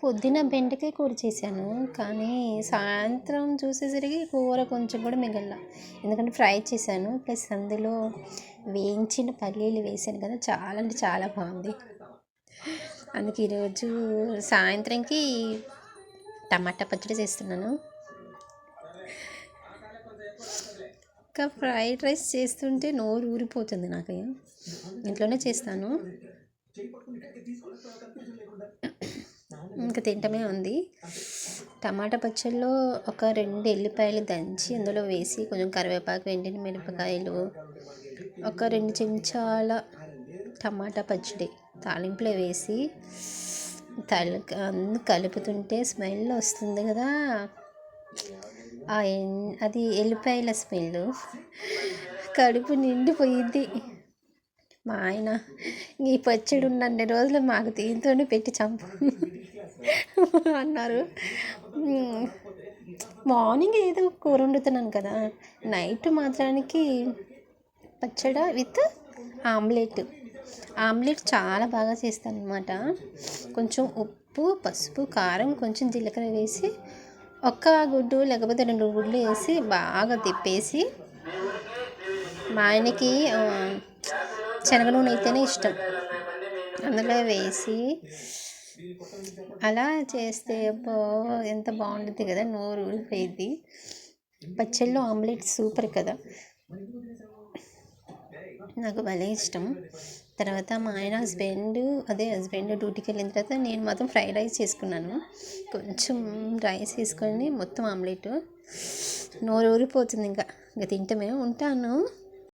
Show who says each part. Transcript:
Speaker 1: పొద్దున బెండకాయ కూర చేశాను, కానీ సాయంత్రం చూసేసరికి కూర కొంచెం కూడా మిగల. ఎందుకంటే ఫ్రై చేశాను, ప్లస్ అందులో వేయించిన పల్లీలు వేసాను కదా, చాలా అంటే చాలా బాగుంది. అందుకే ఈరోజు సాయంత్రంకి టమాటా పచ్చడి చేస్తున్నాను. ఇంకా ఫ్రైడ్ రైస్ చేస్తుంటే నోరు ఊరిపోతుంది నాకు. ఇంట్లోనే చేస్తాను, ఇంకా తింటమే ఉంది. టమాటా పచ్చడిలో ఒక 2 ఎల్లిపాయలు దంచి అందులో వేసి, కొంచెం కరివేపాకు, ఎండిన మిరపకాయలు, ఒక 2 చెంచాల టమాటా పచ్చడి తాలింపులో వేసి అన్ని కలుపుతుంటే స్మెల్ వస్తుంది కదా, అది ఎల్లిపాయల స్మెల్ కడుపు నిండిపోయింది. మా ఆయన ఈ పచ్చడి ఉన్నన్ని రోజులు మాకు దీంతోనే పెట్టి చంపు అన్నారు. మార్నింగ్ ఏదో కూర వండుతున్నాను కదా, నైట్ మాత్రానికి పచ్చడి విత్ ఆమ్లెట్ చాలా బాగా చేస్తాను అనమాట. కొంచెం ఉప్పు, పసుపు, కారం, కొంచెం జీలకర్ర వేసి, ఒక్క గుడ్డు లేకపోతే 2 గుడ్లు వేసి బాగా తిప్పేసి, మా ఆయనకి శనగ నూనె అయితేనే ఇష్టం, అందులో వేసి అలా చేస్తే ఎంత బాగుంటుంది కదా, నోరు ఊరిపోయింది. పచ్చళ్ళు ఆమ్లెట్ సూపర్ కదా, నాకు భలే ఇష్టం. తర్వాత మా ఆయన హస్బెండ్ డ్యూటీకి వెళ్ళిన తర్వాత నేను మాత్రం ఫ్రైడ్ రైస్ చేసుకున్నాను. కొంచెం రైస్ వేసుకొని మొత్తం ఆమ్లెట్, నోరు ఊరిపోతుంది. ఇంకా తింటమే ఉంటాను.